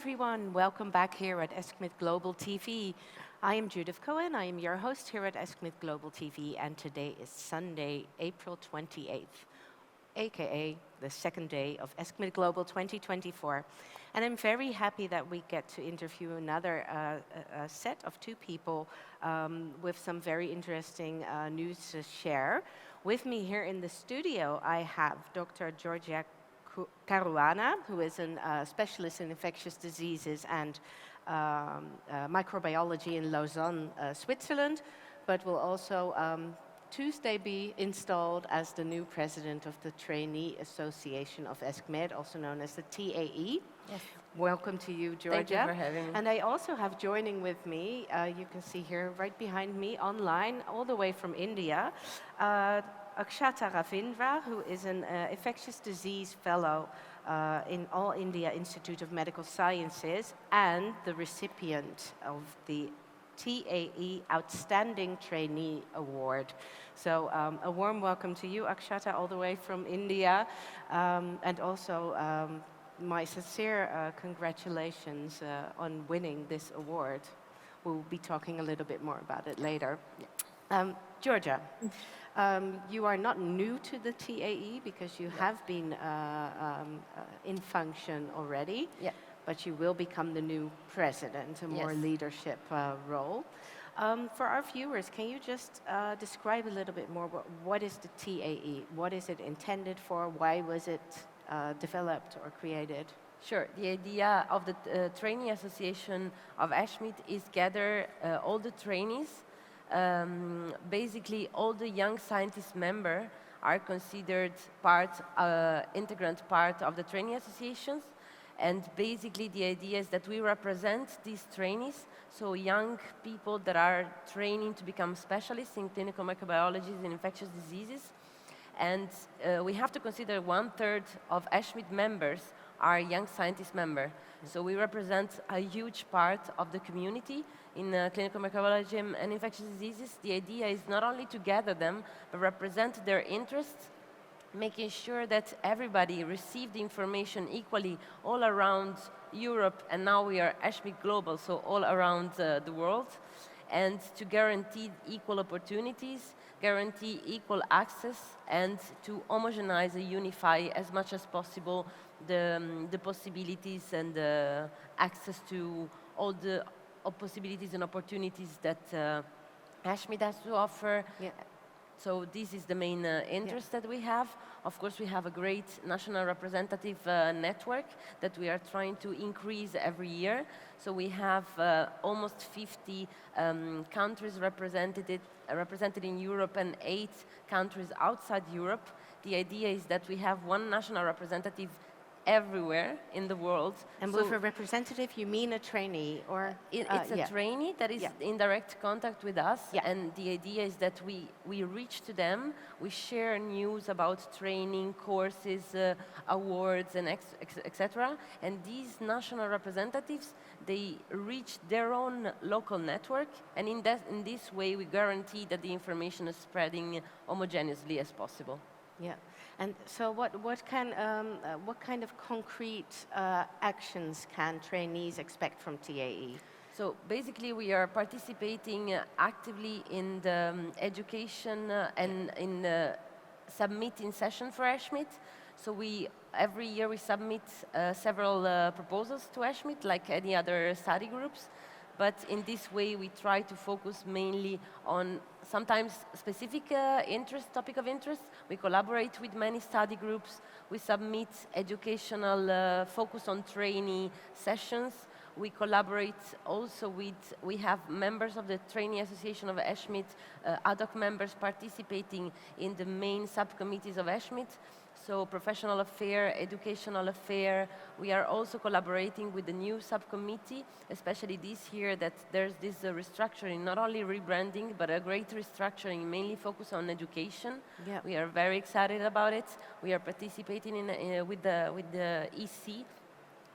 everyone. Welcome back here at ESCMID Global TV. I am Judith Cohen. I am your host here at ESCMID Global TV, and today is Sunday, April 28th, aka the second day of ESCMID Global 2024. And I'm very happy that we get to interview another set of two people with some very interesting news to share. With me here in the studio, I have Dr. Giorgia Caruana, who is a specialist in infectious diseases and microbiology in Lausanne, Switzerland, but will also Tuesday be installed as the new president of the Trainee Association of ESCMID, also known as the TAE. Yes. Welcome to you, Giorgia. Thank you for having me. And I also have joining with me, you can see here right behind me online, all the way from India, Akshata Ravindra, who is an infectious disease fellow in All India Institute of Medical Sciences and the recipient of the TAE Outstanding Trainee Award. So a warm welcome to you, Akshata, all the way from India, and also my sincere congratulations on winning this award. We'll be talking a little bit more about it later. Giorgia, you are not new to the TAE because you have been in function already, but you will become the new president, a more leadership role. For our viewers, can you just describe a little bit more what is the TAE? What is it intended for? Why was it developed or created? Sure. The idea of the Trainee Association of ESCMID is gather all the trainees. Basically, all the young scientist members are considered integrant part of the trainee associations. And basically, the idea is that we represent these trainees, so young people that are training to become specialists in clinical microbiology and infectious diseases. And we have to consider 1/3 of ESCMID members are young scientist members. So we represent a huge part of the community in clinical microbiology and infectious diseases. The idea is not only to gather them, but represent their interests, making sure that everybody receives the information equally all around Europe, and now we are ESCMID Global, so all around the world, and to guarantee equal opportunities, guarantee equal access, and to homogenize and unify as much as possible the possibilities and the access to all the possibilities and opportunities that ESCMID has to offer. So this is the main interest that we have. Of course, we have a great national representative network that we are trying to increase every year. So we have almost 50 countries represented in Europe and 8 countries outside Europe. The idea is that we have one national representative everywhere in the world. And with a representative, you mean a trainee? Or it's a trainee that is in direct contact with us, and the idea is that we reach to them, we share news about training, courses, awards, and etc. And these national representatives, they reach their own local network, and in this way we guarantee that the information is spreading homogeneously as possible. Yeah, and so what kind of concrete actions can trainees expect from TAE? So basically, we are participating actively in the education and in the submitting session for ESCMID. So every year we submit several proposals to ESCMID, like any other study groups. But in this way, we try to focus mainly on sometimes specific topic of interest. We collaborate with many study groups. We submit educational focus on trainee sessions. We collaborate also we have members of the Trainee Association of ESCMID, ad hoc members participating in the main subcommittees of ESCMID. So professional affair, educational affair. We are also collaborating with the new subcommittee, especially this year that there's this restructuring, not only rebranding, but a great restructuring, mainly focused on education. We are very excited about it. We are participating with the EC.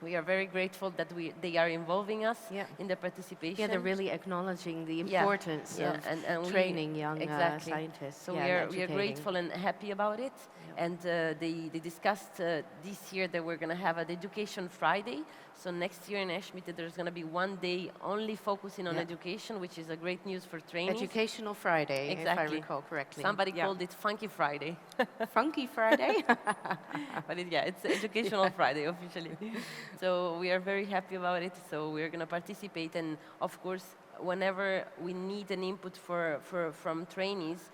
We are very grateful that they are involving us in the participation. Yeah, they're really acknowledging the importance of training young scientists. So we are grateful and happy about it. And they discussed this year that we're going to have an Education Friday So next year in ESCMID, there's going to be one day only focusing on education, which is a great news for trainees. Educational Friday, Exactly. if I recall correctly. Somebody called it Funky Friday. Funky Friday? But it's Educational Friday officially. So we are very happy about it. So we're going to participate. And of course, whenever we need an input from trainees,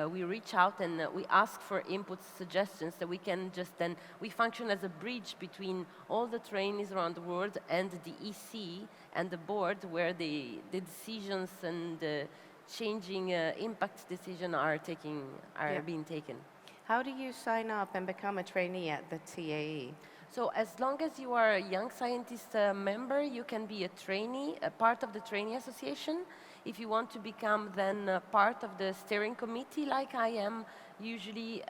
we reach out and we ask for input suggestions that we can just then, we function as a bridge between all the trainees around the world and the EC and the board where the decisions and the changing impact decision are being taken. How do you sign up and become a trainee at the TAE? So as long as you are a young scientist member, you can be a trainee, a part of the trainee association. If you want to become then part of the steering committee, like I am, usually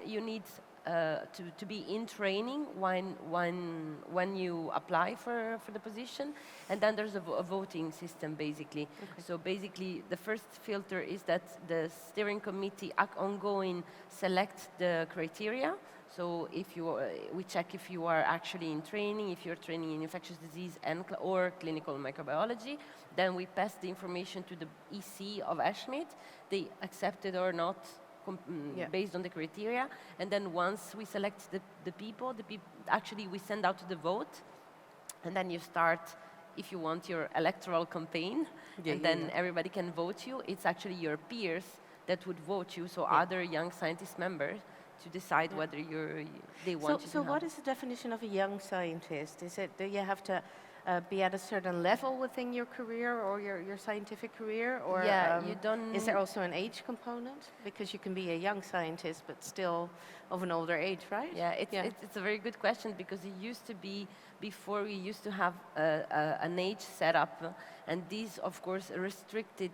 you need to be in training when you apply for the position. And then there's a voting system, basically. Okay. So basically, the first filter is that the steering committee ongoing select the criteria. So if you, we check if you are actually in training, if you're training in infectious disease or clinical microbiology, then we pass the information to the EC of ESCMID. They accept it or not based on the criteria. And then once we select the people, actually we send out the vote. And then you start, if you want, your electoral campaign. Then everybody can vote you. It's actually your peers that would vote you, so other young scientist members, to decide whether they want you to So what is the definition of a young scientist? Is it, do you have to be at a certain level within your career or your scientific career? Or you don't... is there also an age component? Because you can be a young scientist, but still of an older age, right? Yeah, it's a very good question, because it used to be, before we used to have an age set up, and these, of course, restricted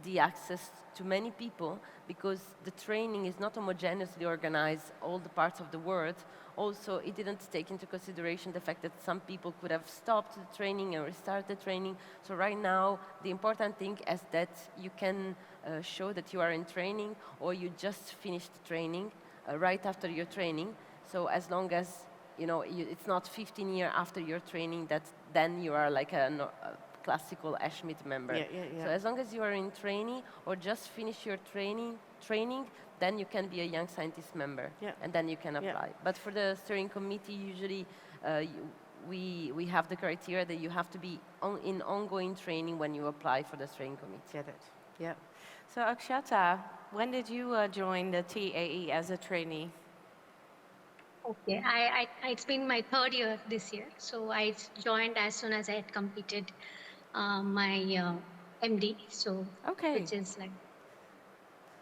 the access to many people, because the training is not homogeneously organized all the parts of the world. Also, it didn't take into consideration the fact that some people could have stopped the training and restarted the training. So right now, the important thing is that you can show that you are in training, or you just finished training right after your training. So as long as, it's not 15 years after your training that then you are like a classical ESCMID member. So as long as you are in training or just finish your training, then you can be a young scientist member, and then you can apply. But for the steering committee, usually we have the criteria that you have to be in ongoing training when you apply for the steering committee. Get it? Yeah. So Akshata, when did you join the TAE as a trainee? Okay, it's been my third year this year, so I joined as soon as I had completed my MD, so which is like...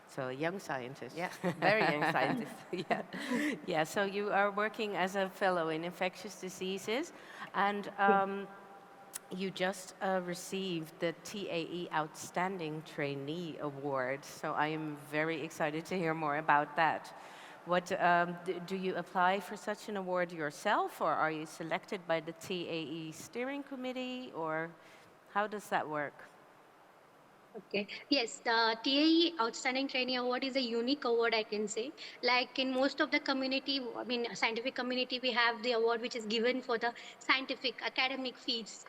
So a young scientist. Yeah, very young scientist. Yeah, so you are working as a fellow in infectious diseases, and you just received the TAE Outstanding Trainee Award. So I am very excited to hear more about that. What, do you apply for such an award yourself, or are you selected by the TAE steering committee, or how does that work? Okay. Yes, the TAE Outstanding Trainee Award is a unique award, I can say. Like in most of the community, scientific community, we have the award which is given for the scientific academic feats,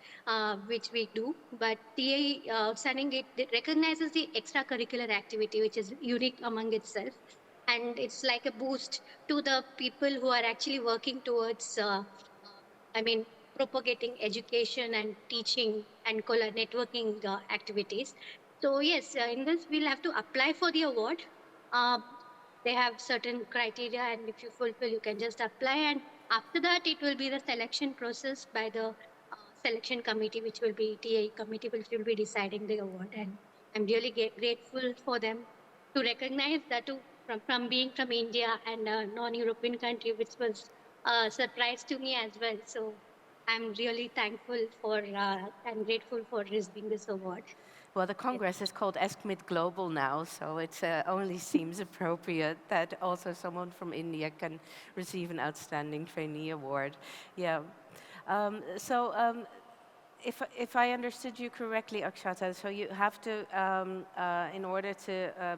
which we do. But TAE Outstanding, it recognizes the extracurricular activity, which is unique among itself. And it's like a boost to the people who are actually working towards, propagating education and teaching and networking activities. So yes, in this we'll have to apply for the award. They have certain criteria, and if you fulfill, you can just apply. And after that, it will be the selection process by the selection committee, which will be TAE committee, which will be deciding the award. And I'm really grateful for them to recognize that from being from India and a non-European country, which was a surprise to me as well. So I'm really thankful for and grateful for receiving this award. Well, the Congress is called ESCMID Global now, so it only seems appropriate that also someone from India can receive an Outstanding Trainee Award. Yeah. If I understood you correctly, Akshata, so you have to, in order to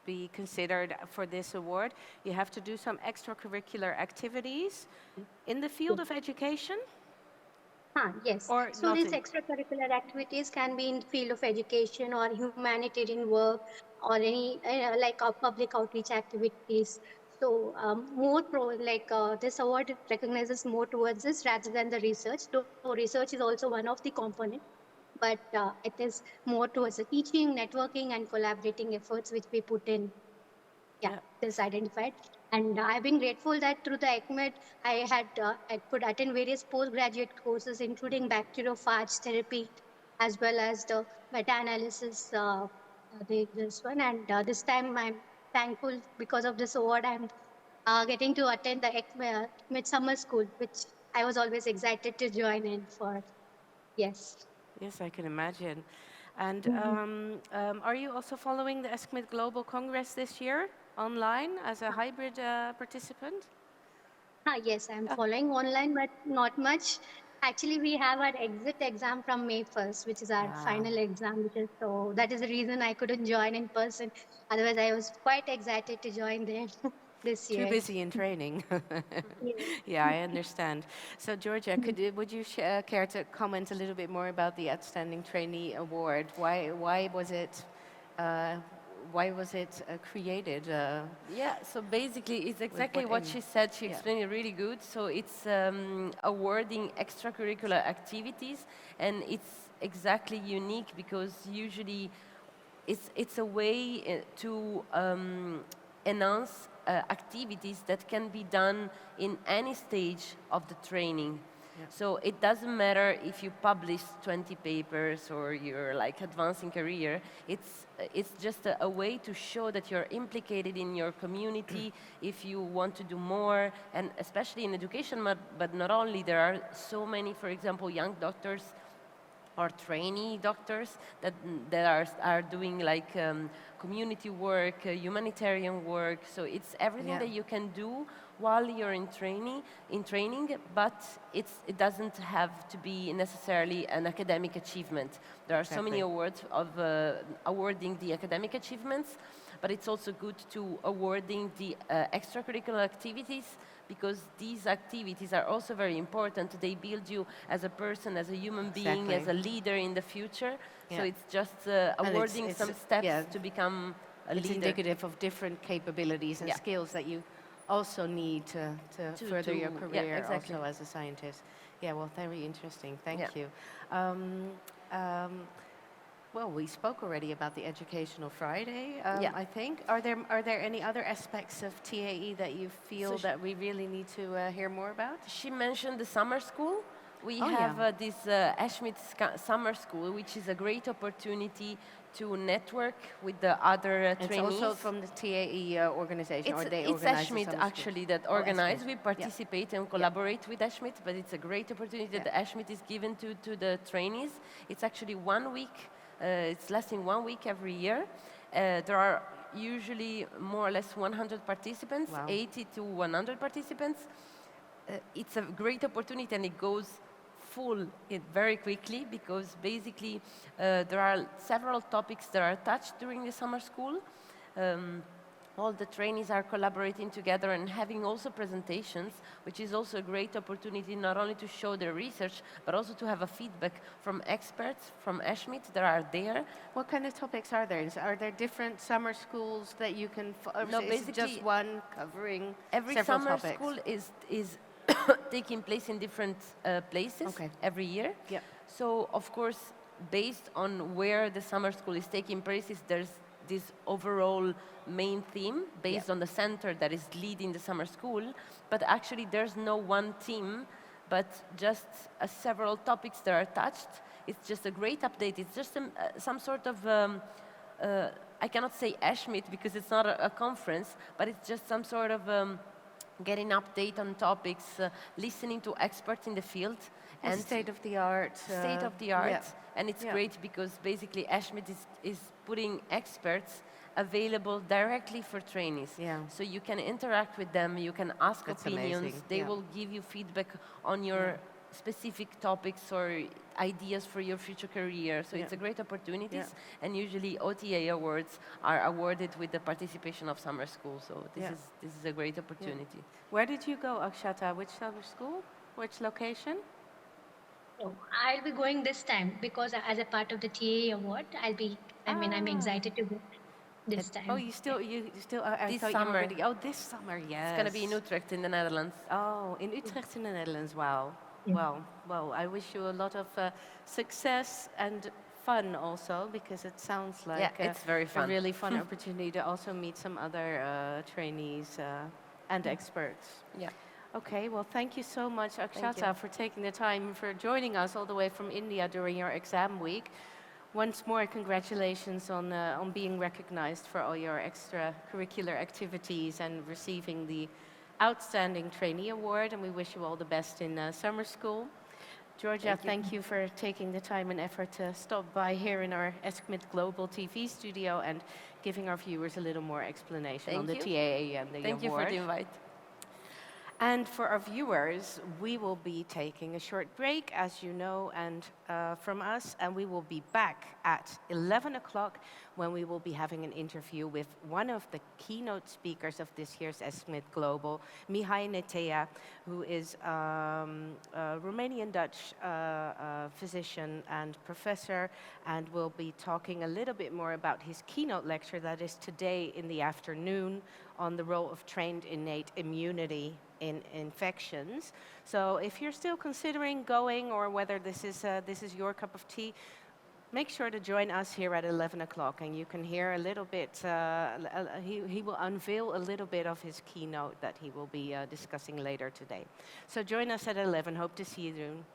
be considered for this award, you have to do some extracurricular activities in the field of education? Yes. or So not these in? extracurricular activities can be in field of education or humanitarian work or any like public outreach activities. So more like this award recognizes more towards this rather than the research. Though research is also one of the components, but it is more towards the teaching, networking, and collaborating efforts which we put in. Yeah, Yeah. this identified. And I've been grateful that through the ECMID, I could attend various postgraduate courses, including bacteriophage therapy, as well as the meta-analysis, this one. And this time I'm thankful because of this award, I'm getting to attend the ECMID summer school, which I was always excited to join in for. Yes. Yes, I can imagine. And Mhm. are you also following the ESCMID Global Congress this year online as a hybrid participant? Yes, I'm Oh, following online, but not much. Actually, we have our exit exam from May 1st, which is our ah, final exam. So that is the reason I couldn't join in person. Otherwise, I was quite excited to join there this too year. busy in training. Yes. Yeah, I understand. So, Georgia, would you care to comment a little bit more about the Outstanding Trainee Award? Uh, why was it created? Yeah, so basically it's With exactly what what aim? she said. She Yeah. explained it really good. So it's awarding extracurricular activities, and it's exactly unique because usually it's a way to enhance activities that can be done in any stage of the training. Yeah. So it doesn't matter if you publish 20 papers or you're like advancing career. It's just a way to show that you're implicated in your community if you want to do more, and especially in education, but not only. There are so many, for example, young doctors or trainee doctors that are doing like community work, humanitarian work. So it's everything Yeah. that you can do while you're in training, but it doesn't have to be necessarily an academic achievement. There are so many Exactly. awards of awarding the academic achievements, but it's also good to awarding the extracurricular activities, because these activities are also very important. They build you as a person, as a human being, as Exactly. a leader in the future. So Yeah. it's just And awarding it's some steps yeah, to become a it's leader. indicative of different capabilities and Yeah, skills that you also need to further your yeah, career exactly. also as a scientist. Yeah, well, very interesting. Yeah. Thank you. Um, um, well, we spoke already about the Educational Friday, Yeah. I think. Are there any other aspects of TAE that you So feel that we really need to hear more about? she mentioned the summer school. We Oh, yeah. have this ESCMID summer school, which is a great opportunity to network with the other It's trainees. also from the TAE organization, or they It's organize the ESCMID summer schools? actually that Oh, ESCMID. organize. We Yeah, participate and yeah, collaborate with ESCMID, but it's a great opportunity that yeah. the ESCMID is given to the trainees. It's actually 1 week. It's lasting 1 week every year. There are usually more or less 100 participants, Wow. 80 to 100 participants. It's a great opportunity, and it goes full very quickly, because basically there are several topics that are touched during the summer school. Um, all the trainees are collaborating together and having also presentations, which is also a great opportunity not only to show their research, but also to have a feedback from experts from ESCMID that are there. What kind of topics are there? Are there different summer schools that you can, No, is it just basically, one covering every several summer topics? school is taking place in different places Okay. every year. Yeah. So, of course, based on where the summer school is taking place, there's this overall main theme based Yeah. on the center that is leading the summer school. But actually, there's no one theme, but just several topics that are touched. It's just a great update. It's just some sort of I cannot say ESCMID because it's not a conference, but it's just some sort of getting update on topics, listening to experts in the field, And and state of the art. state of the Yeah. art. And it's Yeah. great because basically ESCMID is putting experts available directly for trainees. Yeah. So you can interact with them, you can ask That's opinions, amazing. they Yeah. will give you feedback on your specific topics or ideas for your future career. So it's a great opportunities, and usually OTA awards are awarded with the participation of summer school. So this is a great opportunity. Where did you go, Akshata? Which summer school? Which location? So I'll be going this time because as a part of the TAE award, I'm Ah, excited to go It, this oh, time. you still, I this thought you summer, already, oh, this summer, it's going to be in yes. Utrecht in the Netherlands. Oh, in Utrecht in the Netherlands, wow. Yeah. Well, I wish you a lot of success and fun also, because it sounds Yeah, like it's very a fun. really fun opportunity to also meet some other trainees and experts. Yeah, Okay, well, thank you so much, thank you. Akshata, for taking the time for joining us all the way from India during your exam week. Once more, congratulations on being recognized for all your extracurricular activities and receiving the Outstanding Trainee Award, and we wish you all the best in summer school. Georgia, Thank you. thank you for taking the time and effort to stop by here in our ESCMID Global TV studio and giving our viewers a little more explanation on Thank the you. TAA and the Thank you for award. the invite. And for our viewers, we will be taking a short break, as you know, and from us, and we will be back at 11 o'clock when we will be having an interview with one of the keynote speakers of this year's ESCMID Global, Mihai Netea, who is a Romanian-Dutch physician and professor, and will be talking a little bit more about his keynote lecture that is today in the afternoon on the role of trained innate immunity in infections. So if you're still considering going or whether this is your cup of tea, make sure to join us here at 11 o'clock and you can hear a little bit, he will unveil a little bit of his keynote that he will be discussing later today. So join us at 11, hope to see you soon.